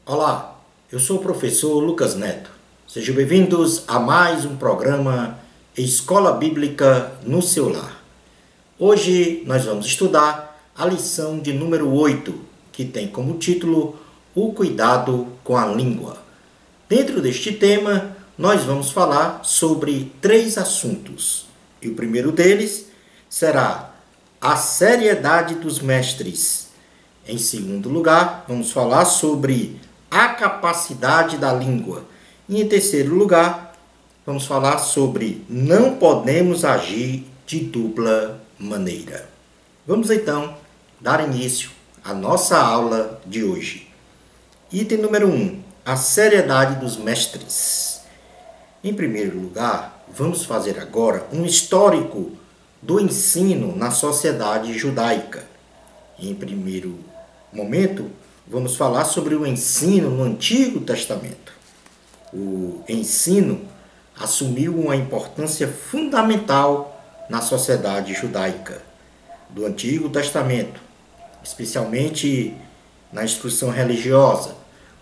Olá, eu sou o professor Lucas Neto. Sejam bem-vindos a mais um programa Escola Bíblica no seu lar. Hoje nós vamos estudar a lição de número 8, que tem como título O Cuidado com a Língua. Dentro deste tema, nós vamos falar sobre 3 assuntos. E o primeiro deles será a seriedade dos mestres. Em segundo lugar, vamos falar sobre a capacidade da língua. E em terceiro lugar, vamos falar sobre não podemos agir de dupla maneira. Vamos então dar início à nossa aula de hoje. Item número 1, a seriedade dos mestres. Em primeiro lugar, vamos fazer agora um histórico do ensino na sociedade judaica. Em primeiro momento, vamos falar sobre o ensino no Antigo Testamento. O ensino assumiu uma importância fundamental na sociedade judaica do Antigo Testamento, especialmente na instrução religiosa,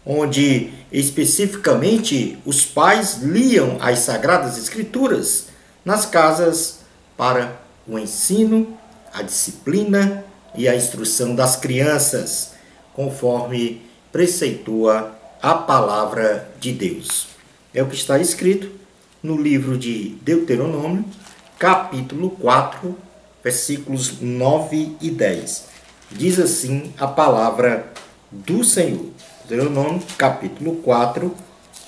onde especificamente os pais liam as Sagradas Escrituras nas casas para o ensino, a disciplina e a instrução das crianças, conforme preceitua a palavra de Deus. É o que está escrito no livro de Deuteronômio, capítulo 4, versículos 9 e 10. Diz assim a palavra do Senhor. Deuteronômio, capítulo 4,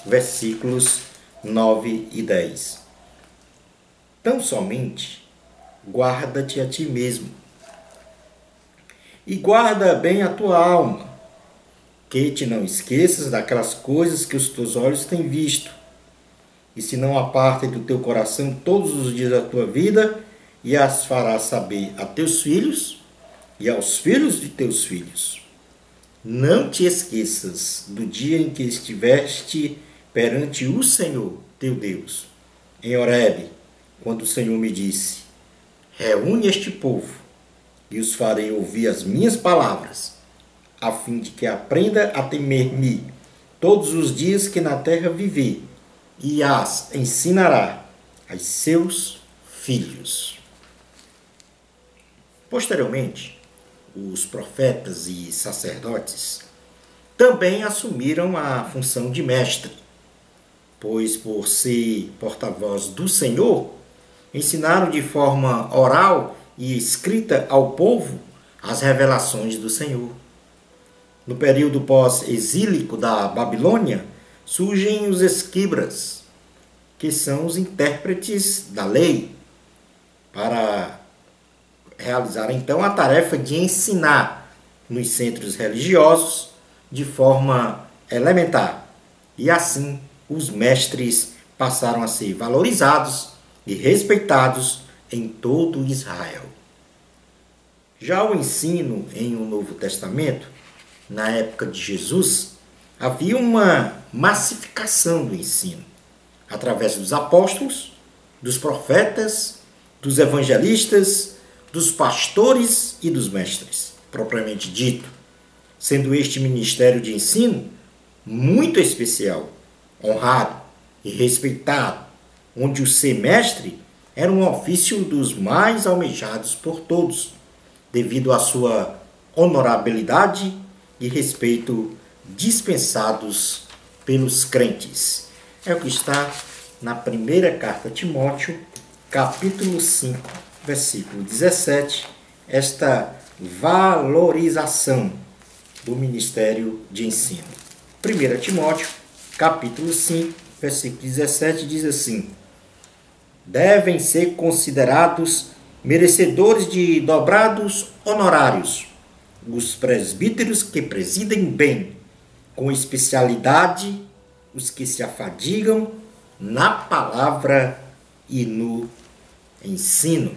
versículos 9 e 10. Tão somente guarda-te a ti mesmo, e guarda bem a tua alma, que te não esqueças daquelas coisas que os teus olhos têm visto, e se não apartem do teu coração todos os dias da tua vida, e as farás saber a teus filhos e aos filhos de teus filhos. Não te esqueças do dia em que estiveste perante o Senhor, teu Deus, em Horebe, quando o Senhor me disse: reúne este povo, e os farei ouvir as minhas palavras, a fim de que aprenda a temer-me todos os dias que na terra viver, e as ensinará aos seus filhos. Posteriormente, os profetas e sacerdotes também assumiram a função de mestre, pois, por ser porta-voz do Senhor, ensinaram de forma oral e escrita ao povo as revelações do Senhor. No período pós-exílico da Babilônia, surgem os escribas, que são os intérpretes da lei, para realizar então a tarefa de ensinar nos centros religiosos de forma elementar. E assim, os mestres passaram a ser valorizados e respeitados em todo Israel. Já o ensino em um Novo Testamento, na época de Jesus, havia uma massificação do ensino, através dos apóstolos, dos profetas, dos evangelistas, dos pastores e dos mestres, propriamente dito, sendo este ministério de ensino muito especial, honrado e respeitado, onde o ser mestre era um ofício dos mais almejados por todos, devido à sua honorabilidade e respeito dispensados pelos crentes. É o que está na primeira carta a Timóteo, capítulo 5, versículo 17, esta valorização do ministério de ensino. 1 Timóteo, capítulo 5, versículo 17, diz assim: devem ser considerados merecedores de dobrados honorários os presbíteros que presidem bem, com especialidade os que se afadigam na palavra e no ensino.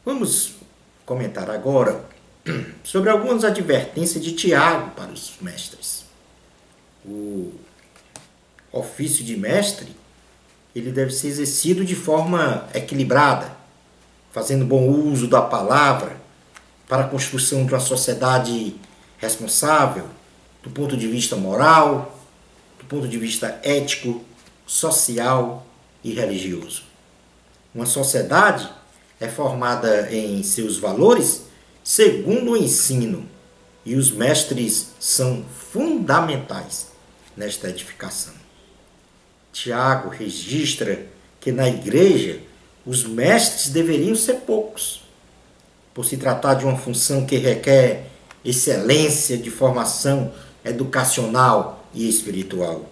Vamos comentar agora sobre algumas advertências de Tiago para os mestres. O ofício de mestre, ele deve ser exercido de forma equilibrada, fazendo bom uso da palavra para a construção de uma sociedade responsável, do ponto de vista moral, do ponto de vista ético, social e religioso. Uma sociedade é formada em seus valores segundo o ensino, e os mestres são fundamentais nesta edificação. Tiago registra que na igreja os mestres deveriam ser poucos, por se tratar de uma função que requer excelência de formação educacional e espiritual,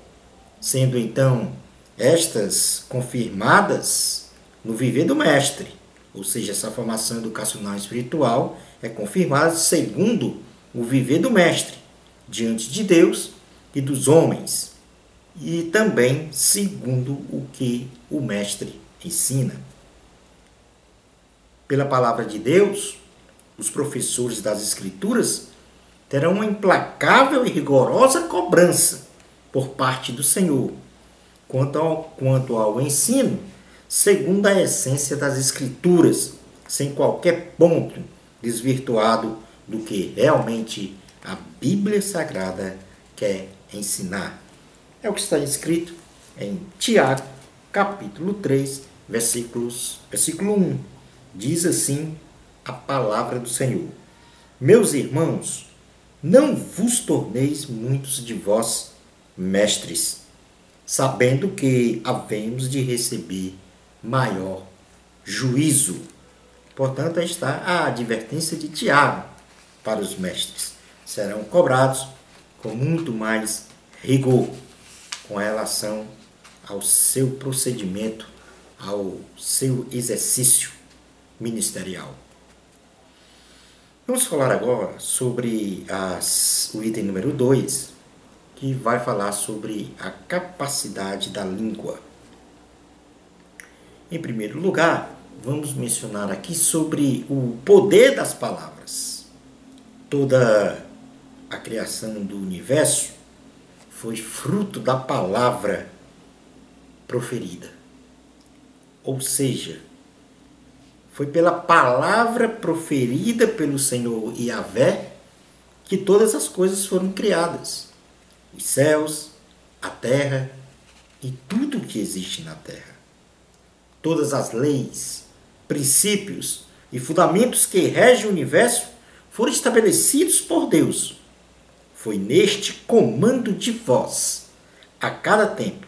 sendo então estas confirmadas no viver do mestre, ou seja, essa formação educacional e espiritual é confirmada segundo o viver do mestre, diante de Deus e dos homens, e também segundo o que o mestre ensina. Pela palavra de Deus, os professores das Escrituras terão uma implacável e rigorosa cobrança por parte do Senhor quanto ao ensino, segundo a essência das Escrituras, sem qualquer ponto desvirtuado do que realmente a Bíblia Sagrada quer ensinar. É o que está escrito em Tiago, capítulo 3, versículo 1. Diz assim a palavra do Senhor: Meus irmãos, não vos torneis muitos de vós mestres, sabendo que havemos de receber maior juízo. Portanto, aí está a advertência de Tiago para os mestres. Serão cobrados com muito mais rigor com relação ao seu procedimento, ao seu exercício ministerial. Vamos falar agora sobre o item número 2, que vai falar sobre a capacidade da língua. Em primeiro lugar, vamos mencionar aqui sobre o poder das palavras. Toda a criação do universo foi fruto da palavra proferida. Ou seja, foi pela palavra proferida pelo Senhor Yahvé que todas as coisas foram criadas. Os céus, a terra e tudo o que existe na terra. Todas as leis, princípios e fundamentos que regem o universo foram estabelecidos por Deus. Foi neste comando de voz, a cada tempo,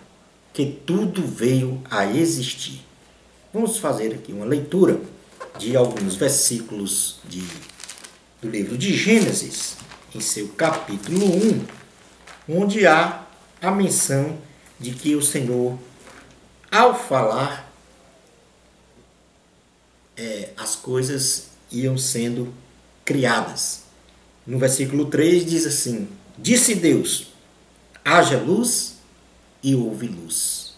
que tudo veio a existir. Vamos fazer aqui uma leitura de alguns versículos do livro de Gênesis, em seu capítulo 1, onde há a menção de que o Senhor, ao falar, as coisas iam sendo criadas. No versículo 3 diz assim: Disse Deus, haja luz e houve luz.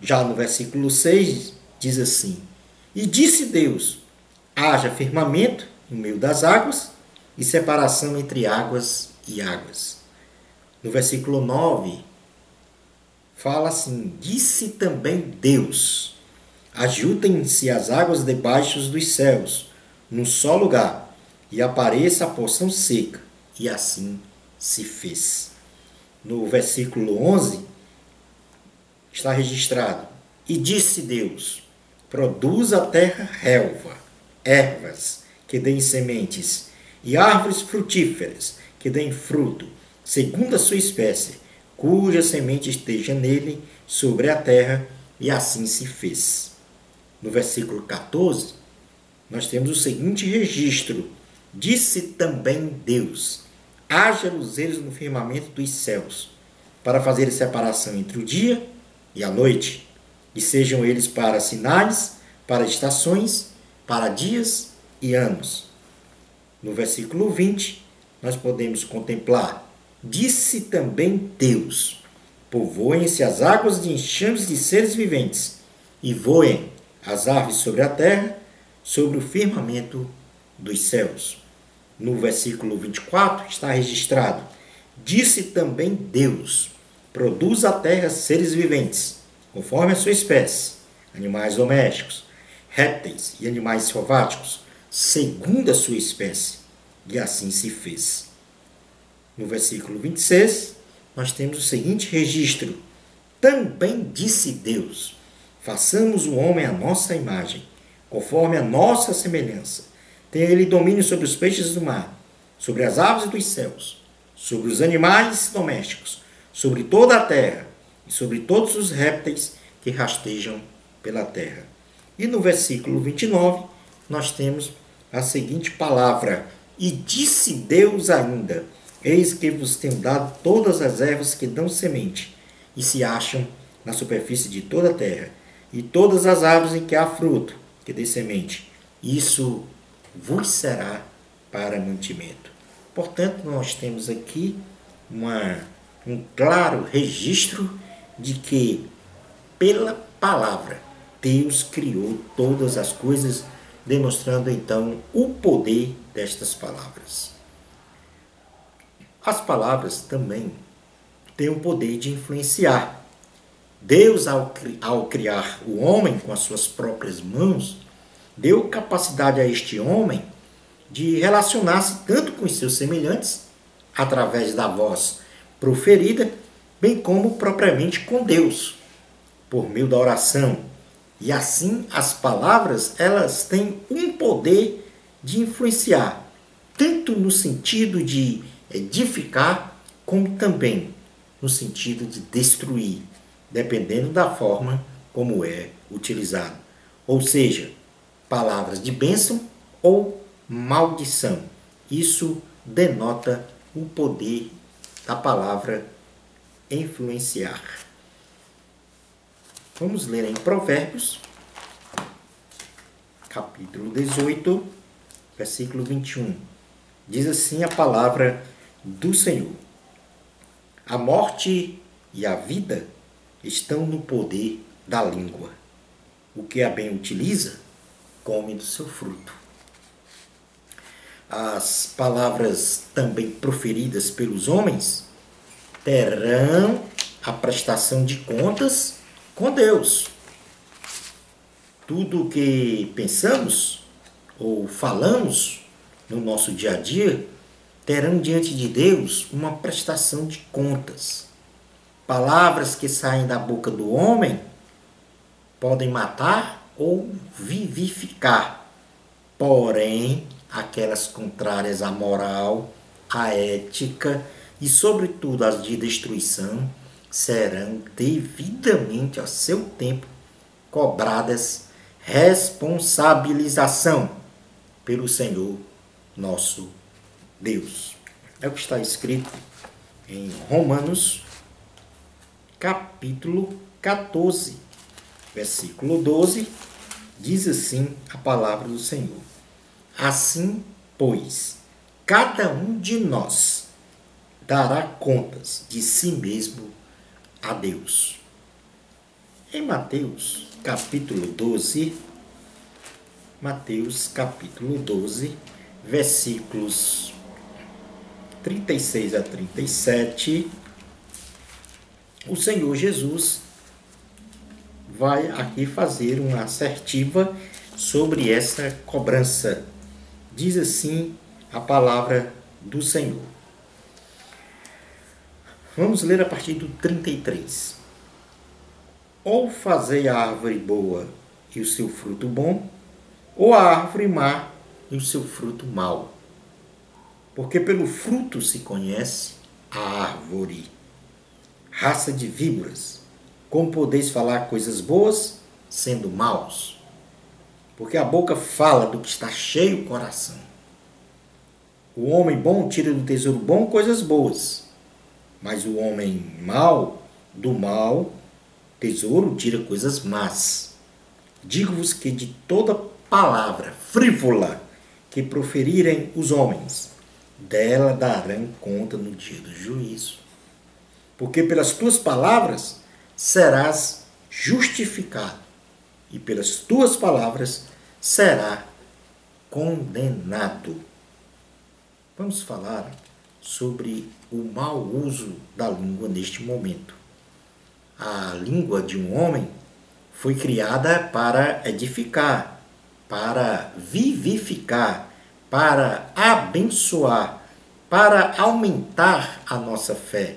Já no versículo 6 diz assim: E disse Deus, haja firmamento no meio das águas e separação entre águas e águas. No versículo 9 fala assim: Disse também Deus, ajuntem-se as águas debaixo dos céus, num só lugar, e apareça a porção seca. E assim se fez. No versículo 11 está registrado: E disse Deus, produz a terra relva, ervas que deem sementes, e árvores frutíferas que deem fruto, segundo a sua espécie, cuja semente esteja nele sobre a terra, e assim se fez. No versículo 14, nós temos o seguinte registro: Disse também Deus, haja luzeiros no firmamento dos céus, para fazer separação entre o dia e a noite, e sejam eles para sinais, para estações, para dias e anos. No versículo 20, nós podemos contemplar: Disse também Deus, povoem-se as águas de enxames de seres viventes, e voem as aves sobre a terra, sobre o firmamento dos céus. No versículo 24 está registrado: Disse também Deus, produz a terra seres viventes, conforme a sua espécie, animais domésticos, répteis e animais selváticos, segundo a sua espécie. E assim se fez. No versículo 26, nós temos o seguinte registro: também disse Deus: façamos o homem à nossa imagem, conforme a nossa semelhança. Tenha ele domínio sobre os peixes do mar, sobre as aves dos céus, sobre os animais domésticos, sobre toda a terra e sobre todos os répteis que rastejam pela terra. E no versículo 29, nós temos a seguinte palavra: e disse Deus ainda: eis que vos tenho dado todas as ervas que dão semente e se acham na superfície de toda a terra, e todas as árvores em que há fruto que dê semente. Isso vos será para mantimento. Portanto, nós temos aqui um claro registro de que, pela palavra, Deus criou todas as coisas, demonstrando então o poder destas palavras. As palavras também têm o poder de influenciar. Deus, ao criar o homem com as suas próprias mãos, deu capacidade a este homem de relacionar-se tanto com os seus semelhantes, através da voz proferida, bem como propriamente com Deus, por meio da oração. E assim as palavras, elas têm um poder de influenciar, tanto no sentido de edificar, como também no sentido de destruir, dependendo da forma como é utilizado. Ou seja, palavras de bênção ou maldição. Isso denota o poder da palavra influenciar. Vamos ler em Provérbios, capítulo 18, versículo 21. Diz assim a palavra do Senhor: a morte e a vida estão no poder da língua. O que a bem utiliza, come do seu fruto. As palavras também proferidas pelos homens terão a prestação de contas com Deus. Tudo o que pensamos ou falamos no nosso dia a dia terão diante de Deus uma prestação de contas. Palavras que saem da boca do homem podem matar ou vivificar, porém, aquelas contrárias à moral, à ética e, sobretudo, as de destruição, serão devidamente a seu tempo cobradas responsabilização pelo Senhor nosso Deus. É o que está escrito em Romanos, capítulo 14, versículo 12, diz assim a palavra do Senhor: assim, pois, cada um de nós dará contas de si mesmo a Deus. Em Mateus, capítulo 12, versículos 36 a 37, o Senhor Jesus vai aqui fazer uma assertiva sobre essa cobrança. Diz assim a palavra do Senhor. Vamos ler a partir do 33. Ou fazei a árvore boa e o seu fruto bom, ou a árvore má e o seu fruto mau. Porque pelo fruto se conhece a árvore. Raça de víboras, como podeis falar coisas boas, sendo maus? Porque a boca fala do que está cheio o coração. O homem bom tira do tesouro bom coisas boas, mas o homem mau, do mau tesouro, tira coisas más. Digo-vos que de toda palavra frívola que proferirem os homens, dela darão conta no dia do juízo. Porque pelas tuas palavras serás justificado, e pelas tuas palavras será condenado. Vamos falar sobre o mau uso da língua neste momento. A língua de um homem foi criada para edificar, para vivificar, para abençoar, para aumentar a nossa fé,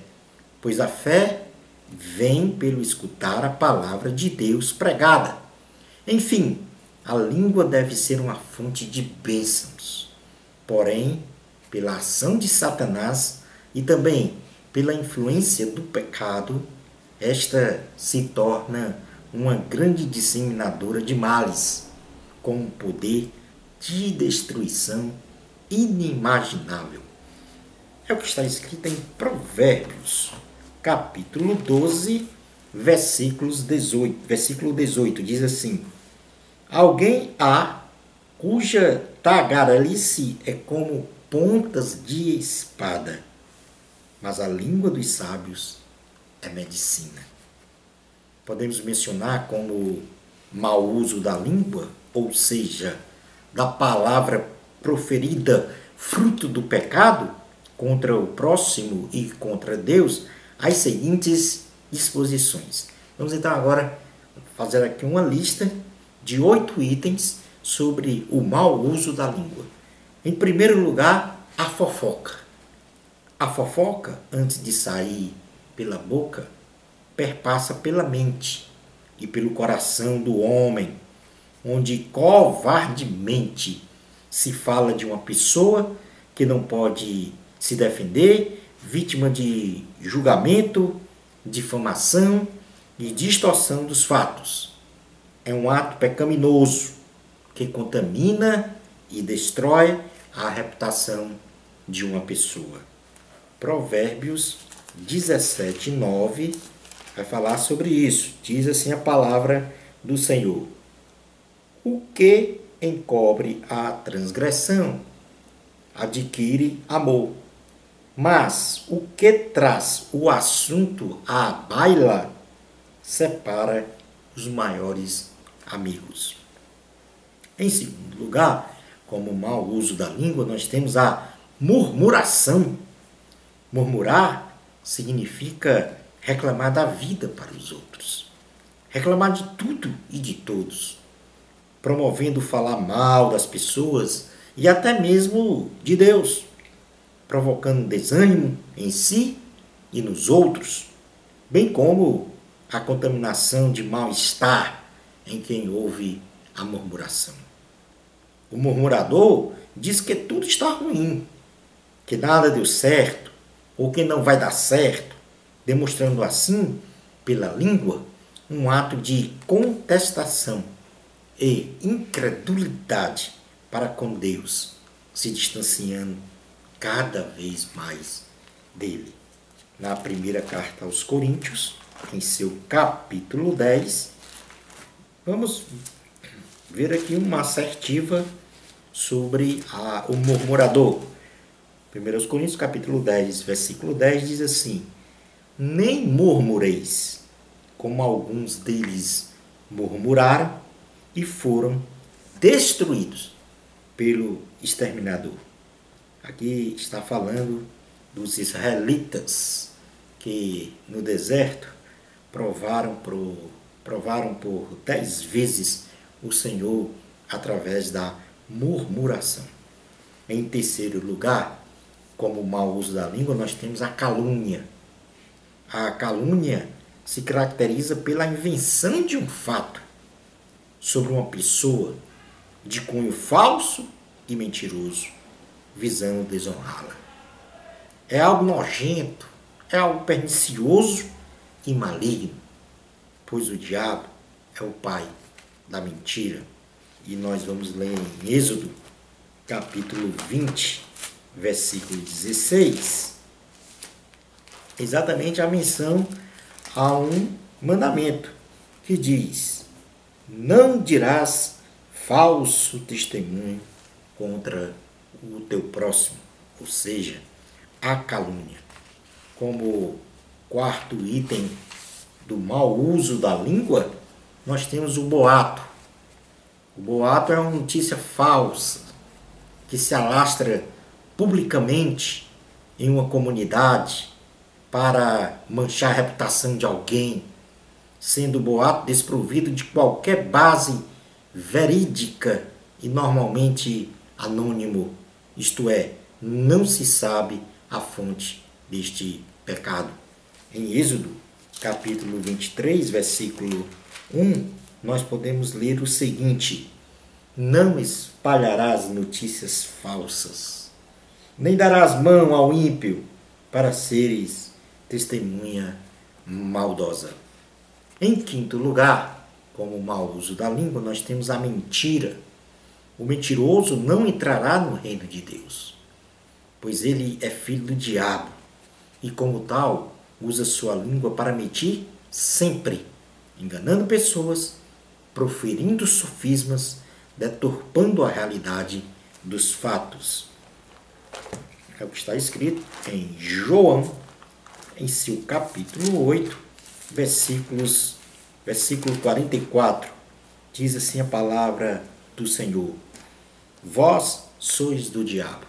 pois a fé vem pelo escutar a palavra de Deus pregada. Enfim, a língua deve ser uma fonte de bênçãos. Porém, pela ação de Satanás e também pela influência do pecado, esta se torna uma grande disseminadora de males, com um poder de destruição inimaginável. É o que está escrito em Provérbios, capítulo 12, versículo 18, diz assim: alguém há cuja tagarelice é como pontas de espada, mas a língua dos sábios é medicina. Podemos mencionar como mau uso da língua, ou seja, da palavra proferida fruto do pecado contra o próximo e contra Deus, as seguintes disposições. Vamos então agora fazer aqui uma lista de 8 itens sobre o mau uso da língua. Em primeiro lugar, a fofoca. A fofoca, antes de sair pela boca, perpassa pela mente e pelo coração do homem, onde covardemente se fala de uma pessoa que não pode se defender, vítima de julgamento, difamação e distorção dos fatos. É um ato pecaminoso que contamina e destrói a reputação de uma pessoa. Provérbios 17:9 vai falar sobre isso. Diz assim a palavra do Senhor: o que encobre a transgressão adquire amor, mas o que traz o assunto à baila separa os maiores amigos. Em segundo lugar, como mau uso da língua, nós temos a murmuração. Murmurar significa reclamar da vida para os outros, reclamar de tudo e de todos, promovendo falar mal das pessoas e até mesmo de Deus, provocando desânimo em si e nos outros, bem como a contaminação de mal-estar em quem ouve a murmuração. O murmurador diz que tudo está ruim, que nada deu certo ou que não vai dar certo, demonstrando assim, pela língua, um ato de contestação e incredulidade para com Deus, se distanciando cada vez mais dele. Na primeira carta aos Coríntios, em seu capítulo 10, vamos ver aqui uma assertiva sobre o murmurador. 1 Coríntios capítulo 10, versículo 10 diz assim: nem murmureis, como alguns deles murmuraram e foram destruídos pelo exterminador. Aqui está falando dos israelitas que no deserto provaram por 10 vezes o Senhor através da murmuração. Em terceiro lugar, como mau uso da língua, nós temos a calúnia. A calúnia se caracteriza pela invenção de um fato sobre uma pessoa de cunho falso e mentiroso, visando desonrá-la. É algo nojento, é algo pernicioso e maligno, pois o diabo é o pai da mentira. E nós vamos ler em Êxodo, capítulo 20, versículo 16, exatamente a menção a um mandamento que diz: não dirás falso testemunho contra o teu próximo, ou seja, a calúnia. Como quarto item do mau uso da língua, nós temos o boato. O boato é uma notícia falsa que se alastra publicamente em uma comunidade para manchar a reputação de alguém, sendo o boato desprovido de qualquer base verídica e normalmente anônimo, isto é, não se sabe a fonte deste pecado. Em Êxodo, capítulo 23, versículo 1, nós podemos ler o seguinte: não espalharás notícias falsas, nem darás mão ao ímpio para seres testemunha maldosa. Em quinto lugar, como o mau uso da língua, nós temos a mentira. O mentiroso não entrará no reino de Deus, pois ele é filho do diabo e, como tal, usa sua língua para mentir sempre, enganando pessoas, proferindo sofismas, deturpando a realidade dos fatos. É o que está escrito em João, em seu capítulo 8, versículo 44. Diz assim a palavra do Senhor: vós sois do diabo,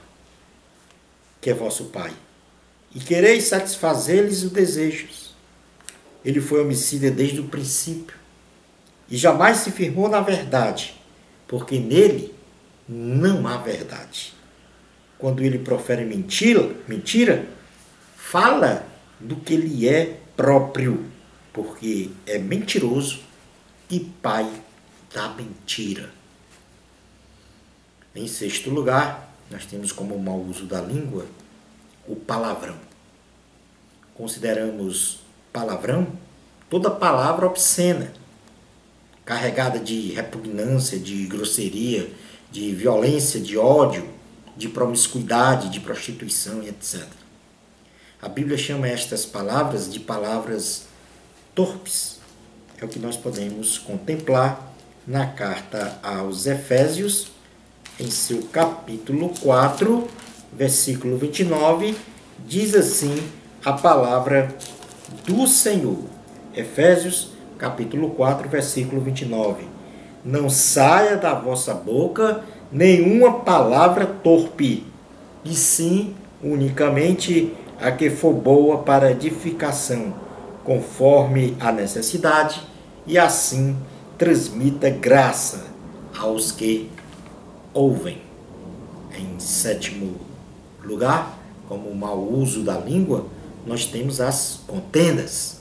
que é vosso pai, e quereis satisfazer-lhes os desejos. Ele foi homicida desde o princípio, e jamais se firmou na verdade, porque nele não há verdade. Quando ele profere mentira, fala do que lhe é próprio, porque é mentiroso e pai da mentira. Em sexto lugar, nós temos como mau uso da língua o palavrão. Consideramos palavrão toda palavra obscena, carregada de repugnância, de grosseria, de violência, de ódio, de promiscuidade, de prostituição e etc. A Bíblia chama estas palavras de palavras torpes. É o que nós podemos contemplar na carta aos Efésios, em seu capítulo 4, versículo 29, diz assim a palavra do Senhor. Efésios, capítulo 4, versículo 29. Não saia da vossa boca nenhuma palavra torpe, e sim unicamente a que for boa para edificação, conforme a necessidade, e assim transmita graça aos que ouvem. Em sétimo lugar, como o mau uso da língua, nós temos as contendas.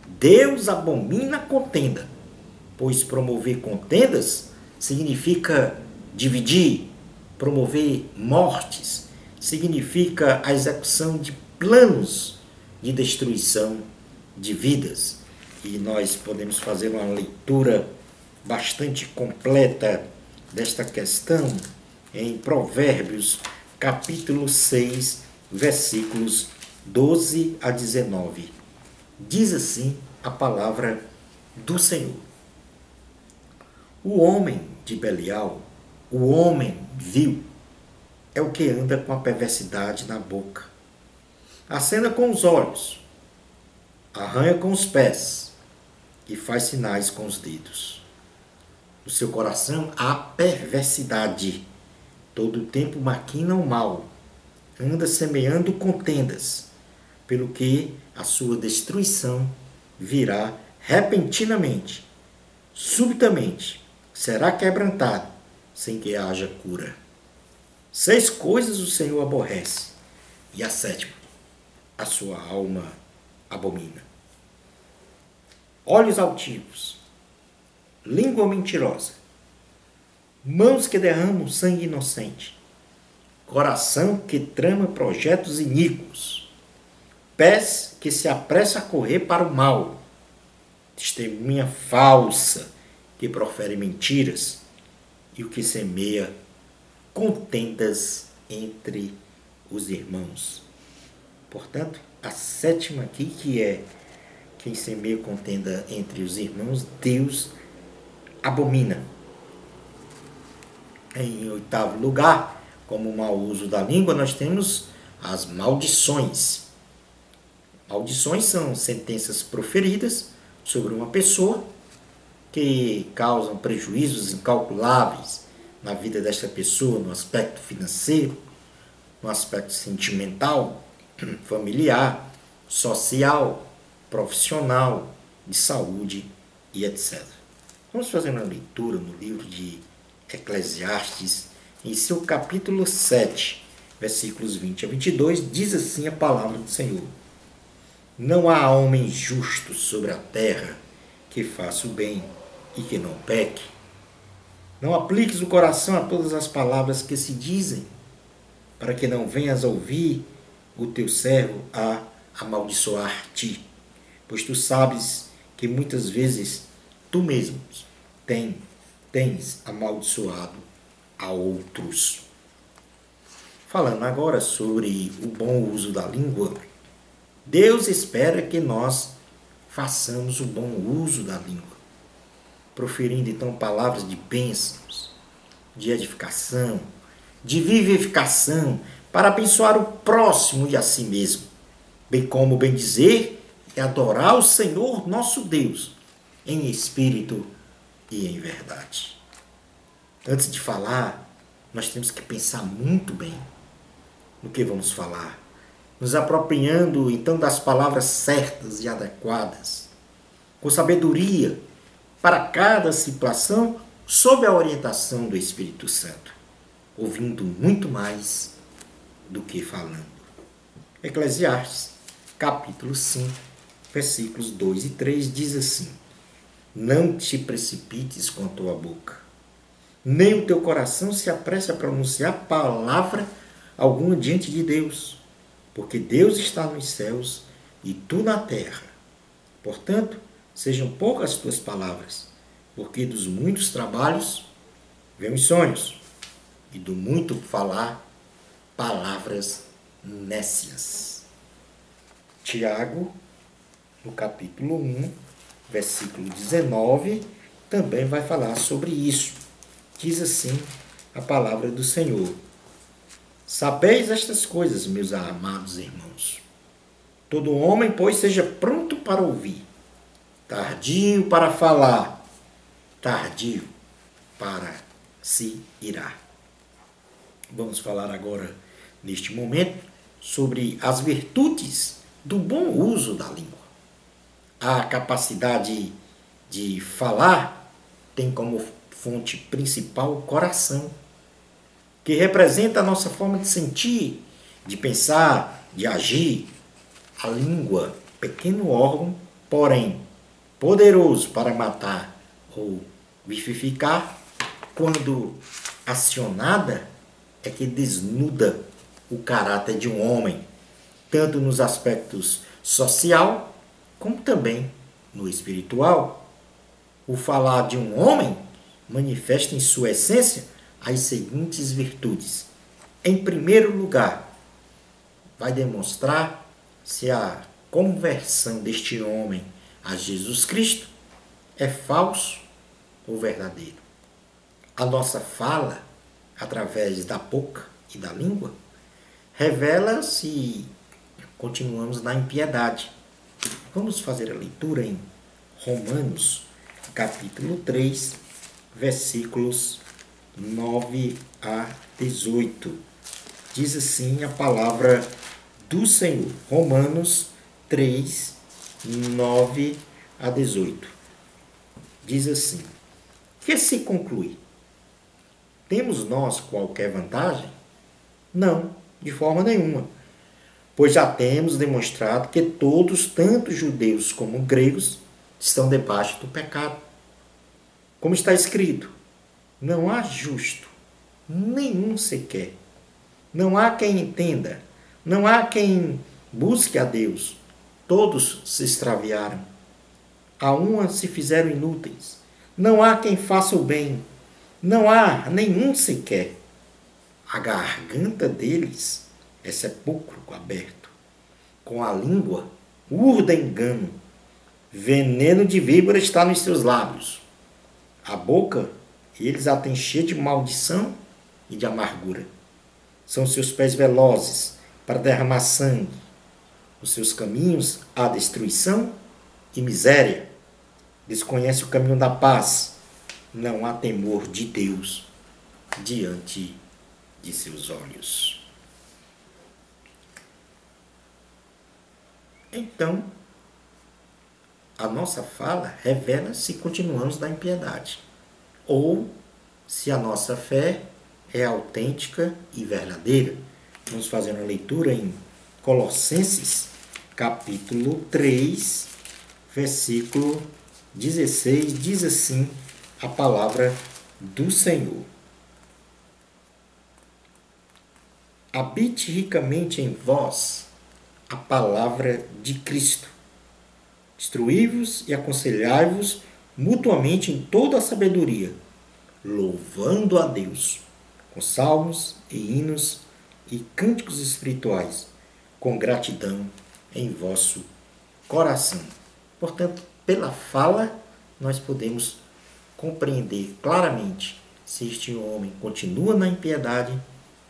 Deus abomina a contenda, pois promover contendas significa dividir, promover mortes, significa a execução de planos de destruição de vidas. E nós podemos fazer uma leitura bastante completa desta questão em Provérbios, capítulo 6, versículos 12 a 19. Diz assim a palavra do Senhor: o homem de Belial, o homem vil, é o que anda com a perversidade na boca, acena com os olhos, arranha com os pés e faz sinais com os dedos. No seu coração há perversidade, todo o tempo maquina o mal, anda semeando contendas, pelo que a sua destruição virá repentinamente, subitamente, será quebrantado, sem que haja cura. 6 coisas o Senhor aborrece, e a 7ª, a sua alma abomina: olhos altivos, língua mentirosa, mãos que derramam sangue inocente, coração que trama projetos iníquos, pés que se apressam a correr para o mal, testemunha falsa que profere mentiras e o que semeia contendas entre os irmãos. Portanto, a 7ª aqui, que é quem semeia contenda entre os irmãos, Deus abomina. Em 8º lugar, como mau uso da língua, nós temos as maldições. Maldições são sentenças proferidas sobre uma pessoa que causam prejuízos incalculáveis na vida desta pessoa, no aspecto financeiro, no aspecto sentimental, familiar, social, profissional, de saúde e etc. Vamos fazer uma leitura no livro de Eclesiastes, em seu capítulo 7, versículos 20 a 22, diz assim a palavra do Senhor: Não há homem justo sobre a terra que faça o bem e que não peque. Não apliques o coração a todas as palavras que se dizem, para que não venhas a ouvir o teu servo a amaldiçoar-te, pois tu sabes que muitas vezes tu mesmo tens amaldiçoado a outros. Falando agora sobre o bom uso da língua, Deus espera que nós façamos o bom uso da língua, proferindo então palavras de bênçãos, de edificação, de vivificação, para abençoar o próximo e a si mesmo, bem como bem dizer e adorar o Senhor nosso Deus em espírito e em verdade. Antes de falar, nós temos que pensar muito bem no que vamos falar, nos apropriando então das palavras certas e adequadas, com sabedoria para cada situação, sob a orientação do Espírito Santo, ouvindo muito mais do que falando. Eclesiastes, capítulo 5, versículos 2 e 3 diz assim: Não te precipites com a tua boca, nem o teu coração se apresse a pronunciar palavra alguma diante de Deus, porque Deus está nos céus e tu na terra. Portanto, sejam poucas as tuas palavras, porque dos muitos trabalhos vêm os sonhos, e do muito falar, palavras nécias. Tiago, no capítulo 1, versículo 19, também vai falar sobre isso. Diz assim a palavra do Senhor: Sabeis estas coisas, meus amados irmãos. Todo homem, pois, seja pronto para ouvir, tardio para falar, tardio para se irar. Vamos falar agora, neste momento, sobre as virtudes do bom uso da língua. A capacidade de falar tem como fonte principal o coração, que representa a nossa forma de sentir, de pensar, de agir. A língua, pequeno órgão, porém poderoso para matar ou vivificar, quando acionada, é que desnuda o caráter de um homem, tanto nos aspectos social, como também no espiritual. O falar de um homem manifesta em sua essência as seguintes virtudes. Em primeiro lugar, vai demonstrar se a conversão deste homem a Jesus Cristo é falso ou verdadeiro. A nossa fala, através da boca e da língua, revela se continuamos na impiedade. Vamos fazer a leitura em Romanos, capítulo 3, versículos 9 a 18. Diz assim a palavra do Senhor. Romanos 3, 9 a 18. Diz assim: Que se conclui? Temos nós qualquer vantagem? Não, de forma nenhuma. Pois já temos demonstrado que todos, tanto judeus como gregos, estão debaixo do pecado. Como está escrito: Não há justo, nenhum sequer. Não há quem entenda, não há quem busque a Deus. Todos se extraviaram. A uma se fizeram inúteis. Não há quem faça o bem. Não há nenhum sequer. A garganta deles é sepulcro aberto. Com a língua urda engano. Veneno de víbora está nos seus lábios. A boca, eles a têm cheia de maldição e de amargura. São seus pés velozes para derramar sangue. Os seus caminhos há destruição e miséria. Desconhece o caminho da paz. Não há temor de Deus diante de seus olhos. Então, a nossa fala revela se continuamos na impiedade ou se a nossa fé é autêntica e verdadeira. Vamos fazer uma leitura em Colossenses, capítulo 3, versículo 16, diz assim a palavra do Senhor. Habite ricamente em vós a palavra de Cristo. Instruí-vos e aconselhai-vos mutuamente em toda a sabedoria, louvando a Deus com salmos e hinos e cânticos espirituais, com gratidão em vosso coração. Portanto, pela fala, nós podemos compreender claramente se este homem continua na impiedade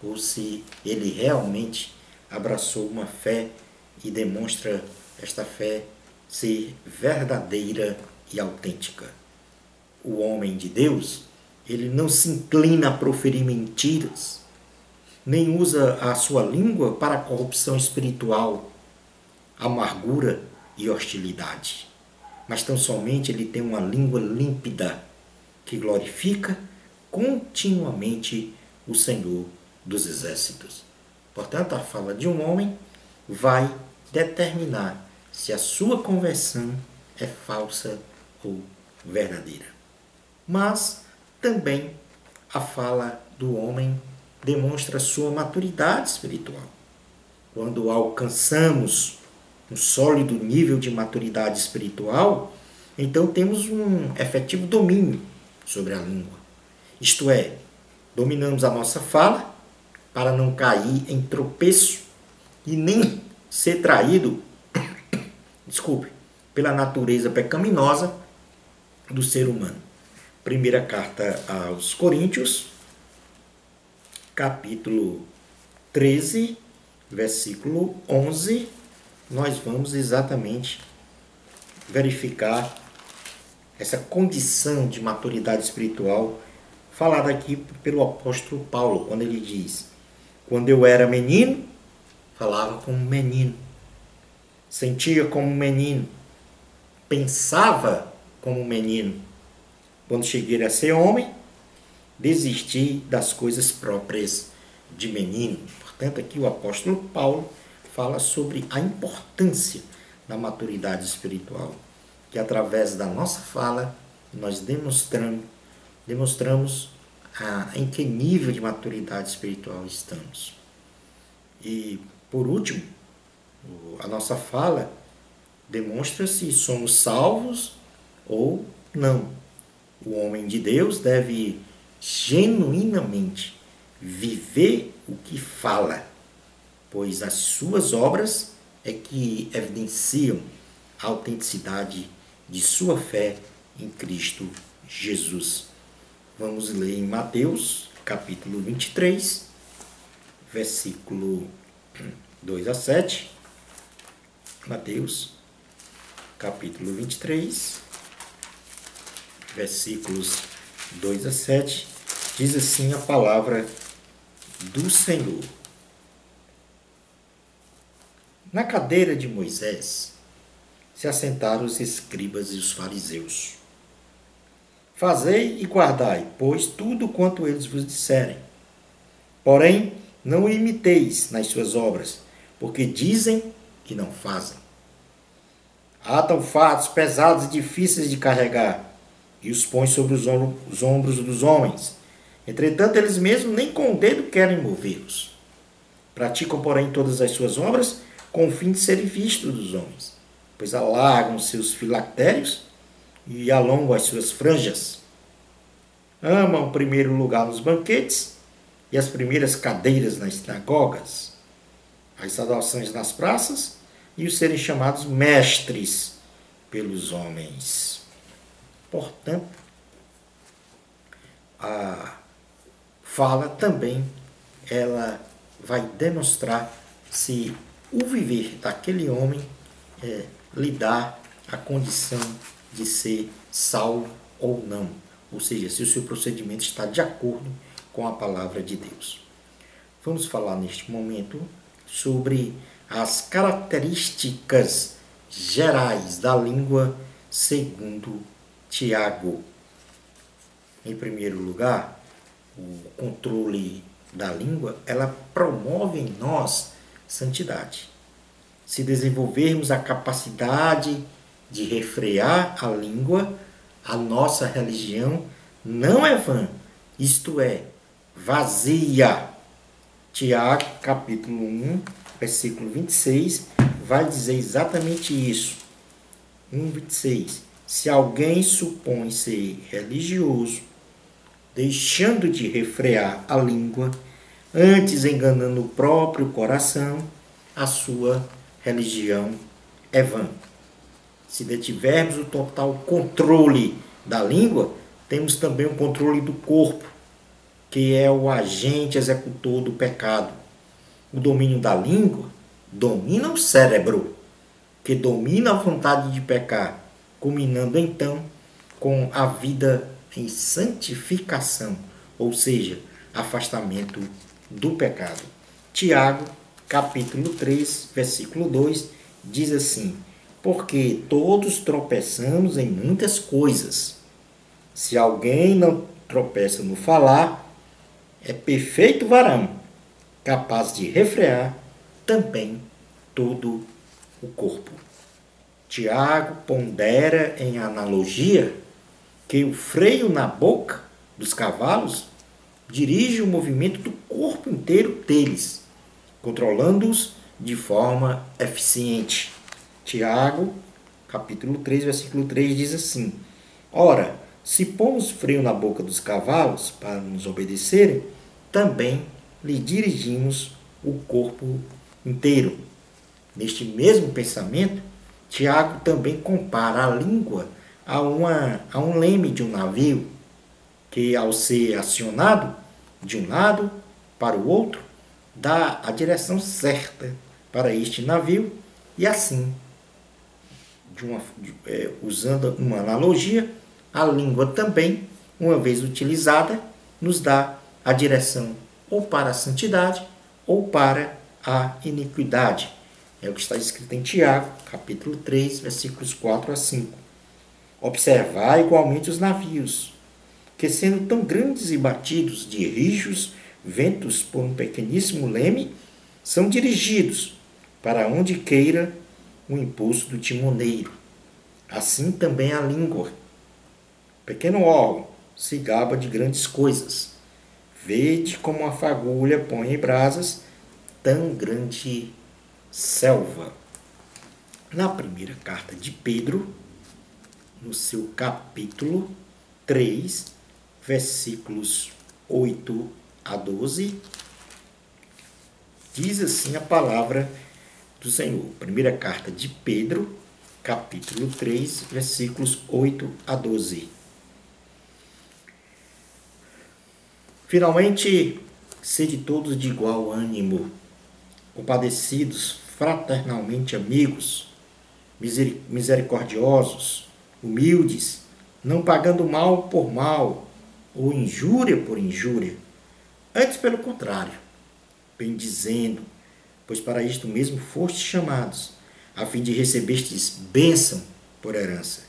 ou se ele realmente abraçou uma fé e demonstra esta fé ser verdadeira e autêntica. O homem de Deus, ele não se inclina a proferir mentiras, nem usa a sua língua para a corrupção espiritual, amargura e hostilidade. Mas tão somente ele tem uma língua límpida que glorifica continuamente o Senhor dos Exércitos. Portanto, a fala de um homem vai determinar se a sua conversão é falsa ou verdadeira. Mas também a fala do homem demonstra sua maturidade espiritual. Quando alcançamos um sólido nível de maturidade espiritual, então temos um efetivo domínio sobre a língua. Isto é, dominamos a nossa fala para não cair em tropeço e nem ser traído, pela natureza pecaminosa do ser humano. Primeira carta aos Coríntios, capítulo 13, versículo 11, nós vamos exatamente verificar essa condição de maturidade espiritual falada aqui pelo apóstolo Paulo, quando ele diz: quando eu era menino, falava como menino, sentia como menino, pensava como menino. Quando cheguei a ser homem, desisti das coisas próprias de menino. Portanto, aqui o apóstolo Paulo fala sobre a importância da maturidade espiritual, que através da nossa fala nós demonstramos em que nível de maturidade espiritual estamos. E, por último, a nossa fala demonstra se somos salvos ou não. O homem de Deus deve genuinamente viver o que fala, pois as suas obras é que evidenciam a autenticidade de sua fé em Cristo Jesus. Vamos ler em Mateus, capítulo 23, versículo 2 a 7. Mateus, capítulo 23, versículos 2 a 7, diz assim a palavra do Senhor. Na cadeira de Moisés se assentaram os escribas e os fariseus. Fazei e guardai, pois, tudo quanto eles vos disserem. Porém, não o imiteis nas suas obras, porque dizem e não fazem. Atam fatos pesados e difíceis de carregar, e os põem sobre os ombros dos homens. Entretanto, eles mesmos nem com o dedo querem movê-los. Praticam, porém, todas as suas obras com o fim de serem vistos dos homens, pois alargam seus filactérios e alongam as suas franjas. Amam o primeiro lugar nos banquetes e as primeiras cadeiras nas sinagogas, as saudações nas praças e os serem chamados mestres pelos homens. Portanto, a fala também ela vai demonstrar se o viver daquele homem lhe dá a condição de ser salvo ou não. Ou seja, se o seu procedimento está de acordo com a palavra de Deus. Vamos falar neste momento sobre as características gerais da língua segundo Tiago. Em primeiro lugar, o controle da língua, ela promove em nós santidade. Se desenvolvermos a capacidade de refrear a língua, a nossa religião não é vã, isto é, vazia. Tiago, capítulo 1, versículo 26, vai dizer exatamente isso. 1:26. Se alguém supõe ser religioso, deixando de refrear a língua, antes enganando o próprio coração, a sua religião é vã. Se detivermos o total controle da língua, temos também o controle do corpo, que é o agente executor do pecado. O domínio da língua domina o cérebro, que domina a vontade de pecar, culminando então com a vida em santificação, ou seja, afastamento do pecado. Tiago, capítulo 3, versículo 2, diz assim: porque todos tropeçamos em muitas coisas. Se alguém não tropeça no falar, é perfeito varão, capaz de refrear também todo o corpo. Tiago pondera em analogia que o freio na boca dos cavalos dirige o movimento do corpo inteiro deles, controlando-os de forma eficiente. Tiago, capítulo 3, versículo 3 diz assim: ora, se pomos freio na boca dos cavalos para nos obedecerem, também lhe dirigimos o corpo inteiro. Neste mesmo pensamento, Tiago também compara a língua a um leme de um navio, que ao ser acionado de um lado para o outro, dá a direção certa para este navio e assim, usando uma analogia, a língua também, uma vez utilizada, nos dá a direção ou para a santidade ou para a iniquidade. É o que está escrito em Tiago, capítulo 3, versículos 4 a 5. Observai igualmente os navios, que sendo tão grandes e batidos de rijos ventos por um pequeníssimo leme, são dirigidos para onde queira o impulso do timoneiro. Assim também a língua, pequeno órgão, se gaba de grandes coisas. Vede como a fagulha põe em brasas tão grande selva. Na primeira carta de Pedro, no seu capítulo 3, versículos 8 a 12, diz assim a palavra do Senhor. Primeira carta de Pedro, capítulo 3, versículos 8 a 12. Finalmente, sede todos de igual ânimo, compadecidos, fraternalmente amigos, misericordiosos, humildes, não pagando mal por mal, ou injúria por injúria. Antes, pelo contrário, bendizendo, pois para isto mesmo fostes chamados, a fim de recebestes bênção por herança.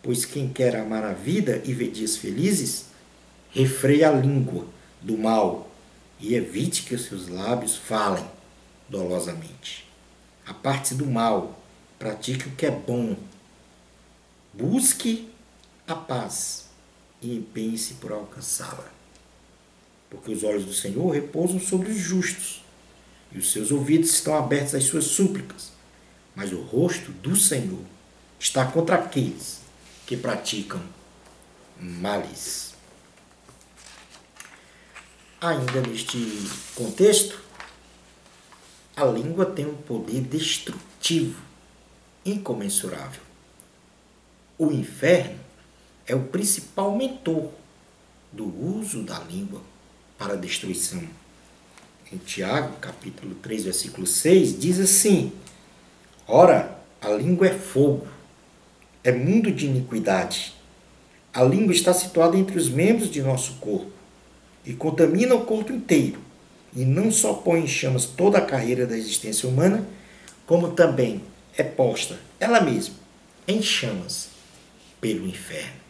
Pois quem quer amar a vida e ver dias felizes, refreia a língua do mal e evite que os seus lábios falem dolosamente. Aparte-se do mal, pratique o que é bom, busque a paz e empenhe-se por alcançá-la. Porque os olhos do Senhor repousam sobre os justos e os seus ouvidos estão abertos às suas súplicas, mas o rosto do Senhor está contra aqueles que praticam males. Ainda neste contexto, a língua tem um poder destrutivo incomensurável. O inferno é o principal mentor do uso da língua para a destruição. Em Tiago, capítulo 3, versículo 6, diz assim: ora, a língua é fogo, é mundo de iniquidade. A língua está situada entre os membros de nosso corpo e contamina o corpo inteiro, e não só põe em chamas toda a carreira da existência humana, como também é posta ela mesma em chamas pelo inferno.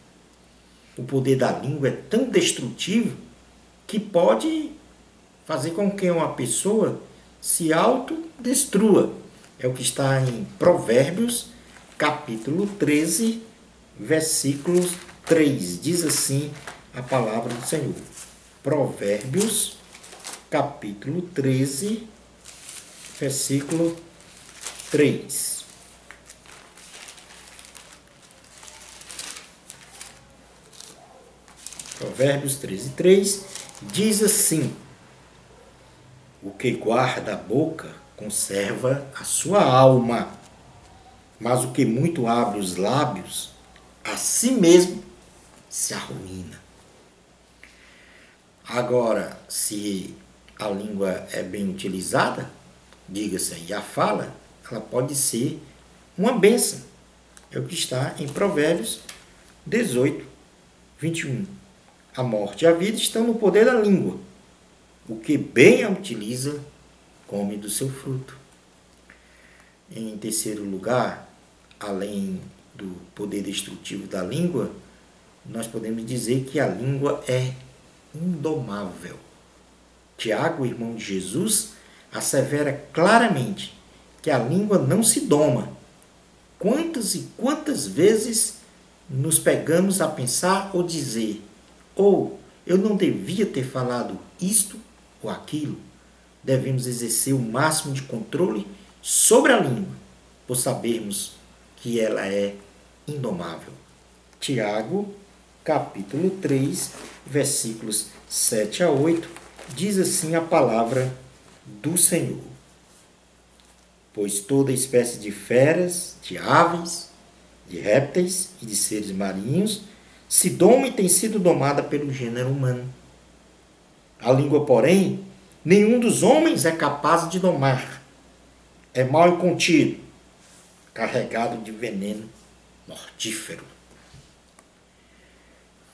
O poder da língua é tão destrutivo que pode fazer com que uma pessoa se autodestrua. É o que está em Provérbios, capítulo 13, versículo 3. Diz assim a palavra do Senhor. Provérbios, capítulo 13, versículo 3. Provérbios 13, 3 diz assim: o que guarda a boca conserva a sua alma, mas o que muito abre os lábios, a si mesmo se arruína. Agora, se a língua é bem utilizada, diga-se aí, a fala, ela pode ser uma bênção. É o que está em Provérbios 18, 21. A morte e a vida estão no poder da língua. O que bem a utiliza, come do seu fruto. Em terceiro lugar, além do poder destrutivo da língua, nós podemos dizer que a língua é indomável. Tiago, irmão de Jesus, assevera claramente que a língua não se doma. Quantas e quantas vezes nos pegamos a pensar ou dizer: ou eu não devia ter falado isto ou aquilo? Devemos exercer o máximo de controle sobre a língua, por sabermos que ela é indomável. Tiago, capítulo 3, versículos 7 a 8, diz assim a palavra do Senhor: pois toda espécie de feras, de aves, de répteis e de seres marinhos se doma e tem sido domada pelo gênero humano. A língua, porém, nenhum dos homens é capaz de domar. É mal contido, carregado de veneno mortífero.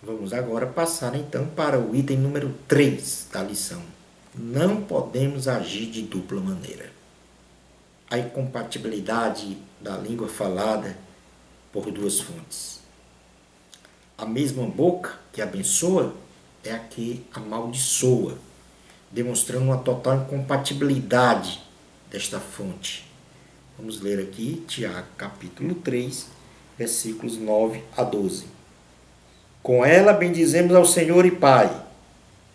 Vamos agora passar então para o item número 3 da lição. Não podemos agir de dupla maneira. A incompatibilidade da língua falada por duas fontes. A mesma boca que abençoa é a que amaldiçoa, demonstrando uma total incompatibilidade desta fonte. Vamos ler aqui Tiago, capítulo 3, versículos 9 a 12. Com ela bendizemos ao Senhor e Pai,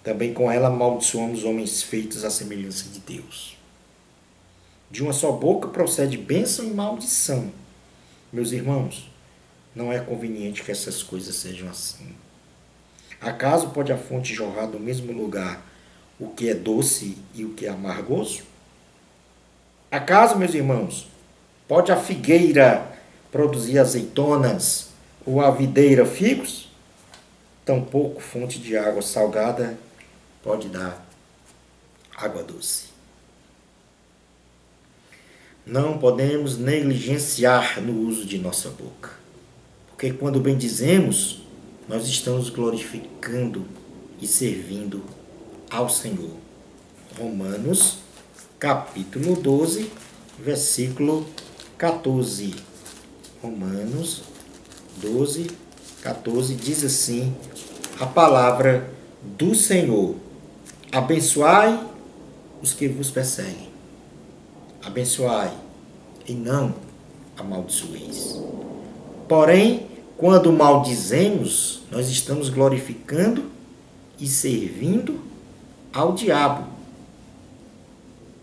também com ela amaldiçoamos homens feitos à semelhança de Deus. De uma só boca procede bênção e maldição. Meus irmãos, não é conveniente que essas coisas sejam assim. Acaso pode a fonte jorrar do mesmo lugar o que é doce e o que é amargoso? Acaso, meus irmãos, pode a figueira produzir azeitonas ou a videira figos? Tampouco fonte de água salgada pode dar água doce. Não podemos negligenciar no uso de nossa boca, porque quando bendizemos, nós estamos glorificando e servindo ao Senhor. Romanos, capítulo 12, versículo 14. Romanos 12, 14 diz assim a palavra do Senhor: abençoai os que vos perseguem. Abençoai e não amaldiçoeis. Porém, quando maldizemos, nós estamos glorificando e servindo ao diabo.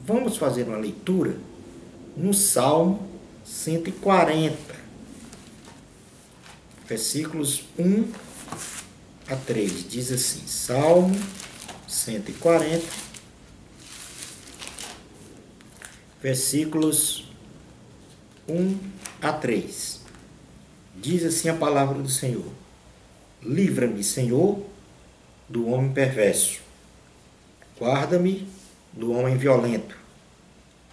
Vamos fazer uma leitura no Salmo 140, versículos 1 a 3. Diz assim, Salmo 140, versículos 1 a 3. Diz assim a palavra do Senhor: livra-me, Senhor, do homem perverso. Guarda-me do homem violento,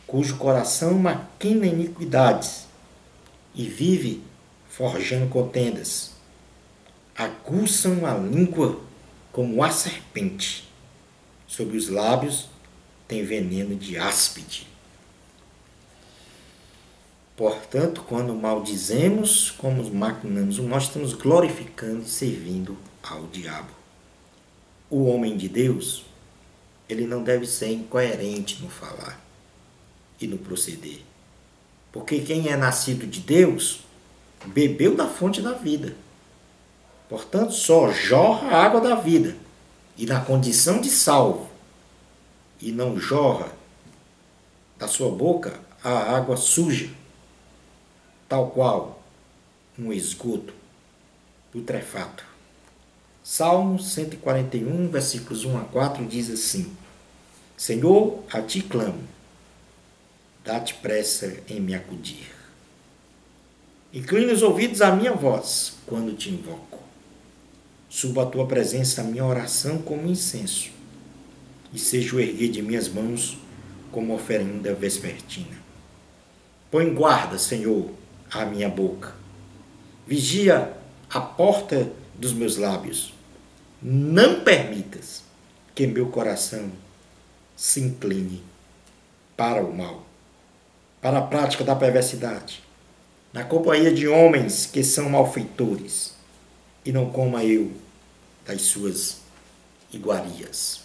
cujo coração maquina iniquidades e vive forjando contendas. Aguçam a língua como a serpente. Sob os lábios tem veneno de áspide. Portanto, quando maldizemos, como maquinamos, nós estamos glorificando e servindo ao diabo. O homem de Deus ele não deve ser incoerente no falar e no proceder. Porque quem é nascido de Deus bebeu da fonte da vida. Portanto, só jorra a água da vida e na condição de salvo, e não jorra da sua boca a água suja, tal qual um esgoto putrefato. Salmo 141, versículos 1 a 4 diz assim: Senhor, a ti clamo, dá-te pressa em me acudir. Inclina os ouvidos à minha voz quando te invoco. Suba a tua presença a minha oração como incenso, e seja o erguer de minhas mãos como oferenda vespertina. Põe guarda, Senhor, à minha boca. Vigia a porta dos meus lábios. Não permitas que meu coração se incline para o mal, para a prática da perversidade, na companhia de homens que são malfeitores, e não coma eu das suas iguarias.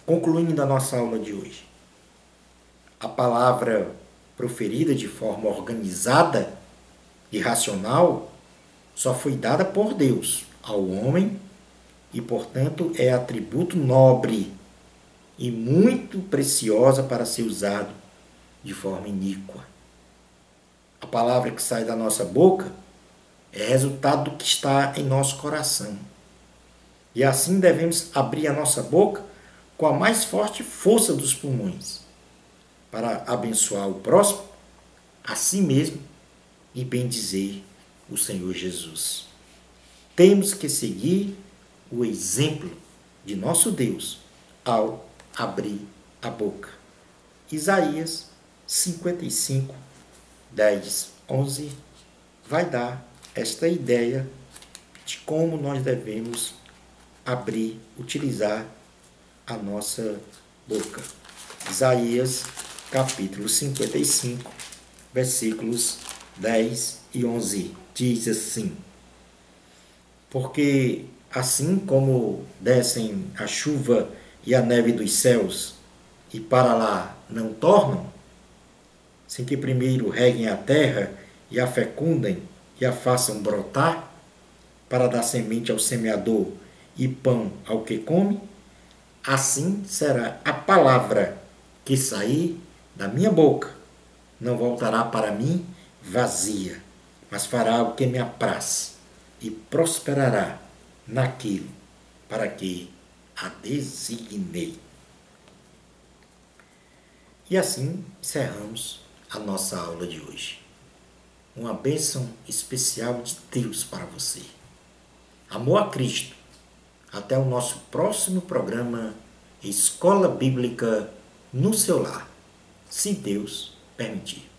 Concluindo a nossa aula de hoje, a palavra proferida de forma organizada e racional só foi dada por Deus ao homem e, portanto, é atributo nobre e muito preciosa para ser usado de forma iníqua. A palavra que sai da nossa boca é resultado do que está em nosso coração. E assim devemos abrir a nossa boca com a mais forte força dos pulmões, para abençoar o próximo, a si mesmo e bendizer o Senhor Jesus. Temos que seguir o exemplo de nosso Deus ao abrir a boca. Isaías 55, 10, 11 vai dar esta ideia de como nós devemos abrir, utilizar a nossa boca. Isaías capítulo 55, versículos 10 e 11 diz assim: Porque assim como descem a chuva e a neve dos céus, e para lá não tornam, sem que primeiro reguem a terra e a fecundem e a façam brotar, para dar semente ao semeador e pão ao que come, assim será a palavra que sair da minha boca. Não voltará para mim vazia, mas fará o que me apraz e prosperará naquilo para que a designei. E assim encerramos a nossa aula de hoje. Uma bênção especial de Deus para você. Amor a Cristo. Até o nosso próximo programa Escola Bíblica no seu lar, se Deus permitir.